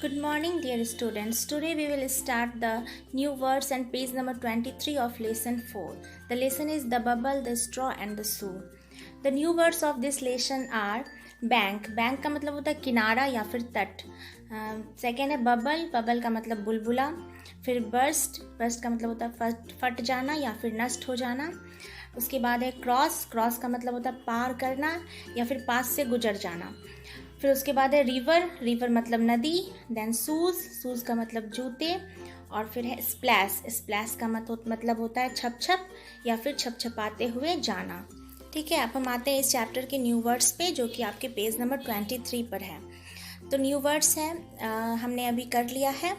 Good morning, dear students. Today we will start the new words and page number 23 of lesson 4. The lesson is the bubble, the straw and the shoe. The new words of this lesson are bank. Bank का मतलब होता है किनारा या फिर तट. Second है bubble. Bubble का मतलब बुलबुला. फिर बर्स्ट. बर्स्ट का मतलब होता है फट जाना या फिर नष्ट हो जाना. उसके बाद है क्रॉस. क्रॉस का मतलब होता है पार करना या फिर पास से गुजर जाना. फिर उसके बाद है रिवर. रिवर मतलब नदी. Then shoes. शूज़ का मतलब जूते. और फिर है स्प्लैश. स्प्लैश का मतलब होता है छप छप या फिर छप छपाते हुए जाना. ठीक है, अब हम आते हैं इस चैप्टर के न्यू वर्ड्स पे जो कि आपके पेज नंबर 23 पर है. तो न्यू वर्ड्स है हमने अभी कर लिया है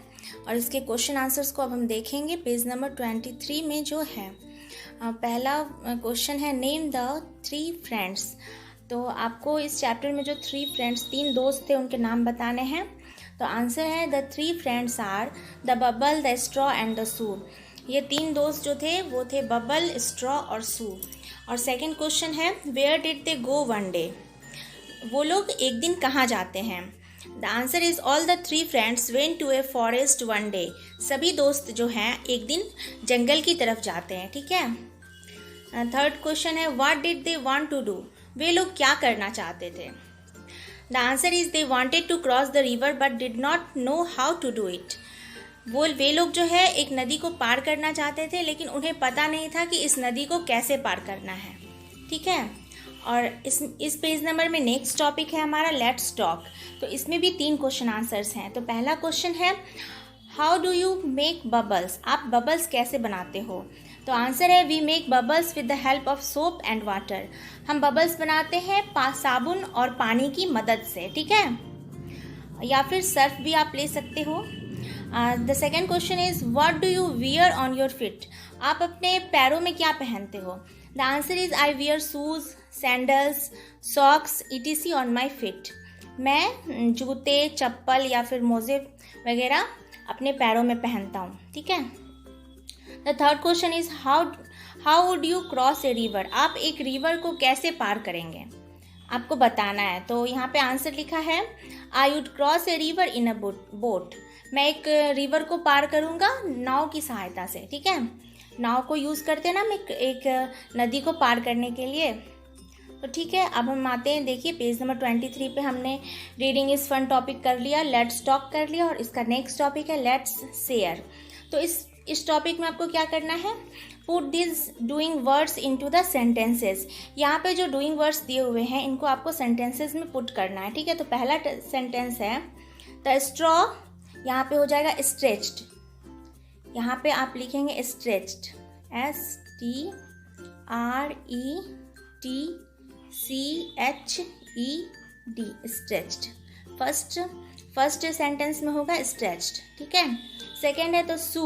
और इसके क्वेश्चन आंसर्स को अब हम देखेंगे पेज नंबर 23 में जो है. पहला क्वेश्चन है नेम द 3 फ्रेंड्स. तो आपको इस चैप्टर में जो 3 फ्रेंड्स 3 दोस्त थे उनके नाम बताने हैं. तो आंसर है the 3 friends are the bubble, the straw and the shoe. ये 3 दोस्त जो थे वो थे बबल, स्ट्रॉ और शू. और सेकंड क्वेश्चन है where did they go one day. वो लोग एक दिन कहाँ जाते हैं. The answer is all the 3 friends went to a forest one day. सभी दोस्त जो हैं एक दिन जंगल की तरफ जाते हैं. ठीक है. थर्ड क्वेश्चन है what did they want to do. वे लोग क्या करना चाहते थे. The answer is they wanted to cross the river but did not know how to do it. वे लोग जो है एक नदी को पार करना चाहते थे लेकिन उन्हें पता नहीं था कि इस नदी को कैसे पार करना है. ठीक है. और इस पेज नंबर में नेक्स्ट टॉपिक है हमारा लेट्स टॉक. तो इसमें भी 3 क्वेश्चन आंसर्स हैं. तो पहला क्वेश्चन है how do you make bubbles. आप बबल्स कैसे बनाते हो. तो आंसर है we make bubbles with the help of soap and water. हम बबल्स बनाते हैं साबुन और पानी की मदद से. ठीक है. या फिर सर्फ भी आप ले सकते हो. The second question is what do you wear on your feet. आप अपने पैरों में क्या पहनते हो. The answer is I wear shoes, sandals, socks etc. on my feet. मैं जूते, चप्पल या फिर मोजे वगैरह अपने पैरों में पहनता हूँ. ठीक है. The third question is how would you cross a river. आप एक रिवर को कैसे पार करेंगे आपको बताना है. तो यहाँ पे आंसर लिखा है I would cross a river in a boat. मैं एक रिवर को पार करूँगा नाव की सहायता से. ठीक है. नाव को यूज़ करते हैं ना हम एक नदी को पार करने के लिए. तो ठीक है, अब हम आते हैं. देखिए पेज नंबर 23 पे हमने रीडिंग इज फन टॉपिक कर लिया, लेट्स टॉक कर लिया और इसका नेक्स्ट टॉपिक है लेट्स शेयर. तो इस टॉपिक में आपको क्या करना है put this doing words into the sentences. यहाँ पे जो डूइंग वर्ड्स दिए हुए हैं इनको आपको सेंटेंसेस में पुट करना है. ठीक है. तो पहला सेंटेंस है द स्ट्रॉ. यहाँ पे हो जाएगा स्ट्रेच्ड. यहाँ पे आप लिखेंगे stretched STRETCHED stretched. First sentence में होगा स्ट्रेच्ड. ठीक है. सेकेंड है तो shoe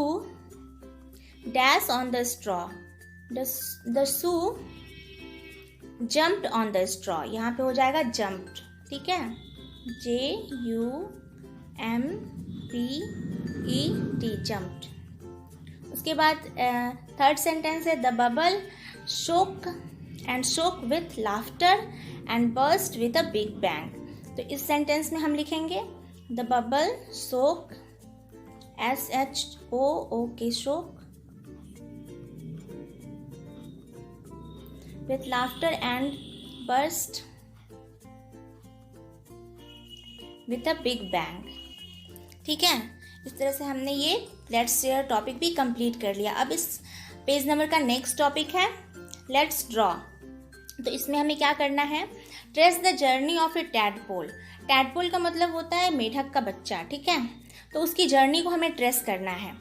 dash on the straw. The shoe jumped on the straw. यहाँ पे हो जाएगा जम्प्ड. ठीक है. JUMPED jumped. उसके बाद थर्ड सेंटेंस है the bubble shook with laughter and burst with a big bang. तो इस सेंटेंस में हम लिखेंगे द बबल शोक SHOOK शोक with laughter and burst with a big bang. ठीक है. इस तरह से हमने ये लेट्स शेयर टॉपिक भी कंप्लीट कर लिया. अब इस पेज नंबर का नेक्स्ट टॉपिक है लेट्स ड्रॉ. तो इसमें हमें क्या करना है trace the journey of A tadpole. Tadpole का मतलब होता है मेढक का बच्चा. ठीक है. तो उसकी जर्नी को हमें ट्रेस करना है.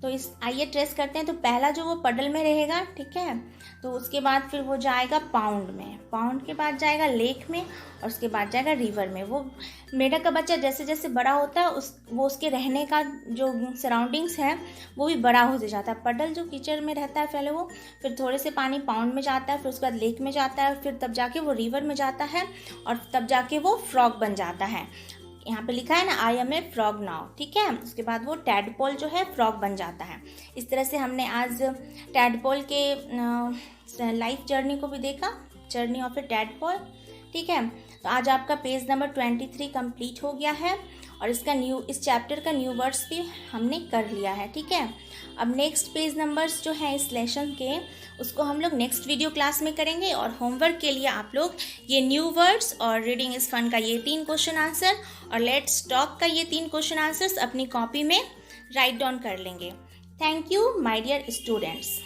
तो आइए ट्रेस करते हैं. तो पहला जो वो पडल में रहेगा. ठीक है. तो उसके बाद फिर वो जाएगा पाउंड में. पाउंड के बाद जाएगा लेक में और उसके बाद जाएगा रिवर में. वो मेढक का बच्चा जैसे जैसे बड़ा होता है वो उसके रहने का जो सराउंडिंग्स है वो भी बड़ा होते जाता है. पडल जो कीचड़ में रहता है पहले वो फिर थोड़े से पानी पाउंड में जाता है, फिर उसके बाद लेक में जाता है, फिर तब जाके वो रिवर में जाता है और तब जाके वो फ्रॉग बन जाता है. यहाँ पे लिखा है ना I am a frog now. ठीक है. उसके बाद वो टैडपोल जो है फ्रॉग बन जाता है. इस तरह से हमने आज टैडपोल के लाइफ जर्नी को भी देखा, जर्नी ऑफ ए टैडपोल. ठीक है. तो आज आपका पेज नंबर 23 कंप्लीट हो गया है और इस चैप्टर का न्यू वर्ड्स भी हमने कर लिया है, ठीक है। अब नेक्स्ट पेज नंबर्स जो है इस लेसन के, उसको हम लोग नेक्स्ट वीडियो क्लास में करेंगे। और होमवर्क के लिए आप लोग ये न्यू वर्ड्स और रीडिंग इज फन का ये 3 क्वेश्चन आंसर और लेट्स टॉक का ये 3 क्वेश्चन आंसर्स अपनी कॉपी में राइट डाउन कर लेंगे। Thank you my dear students.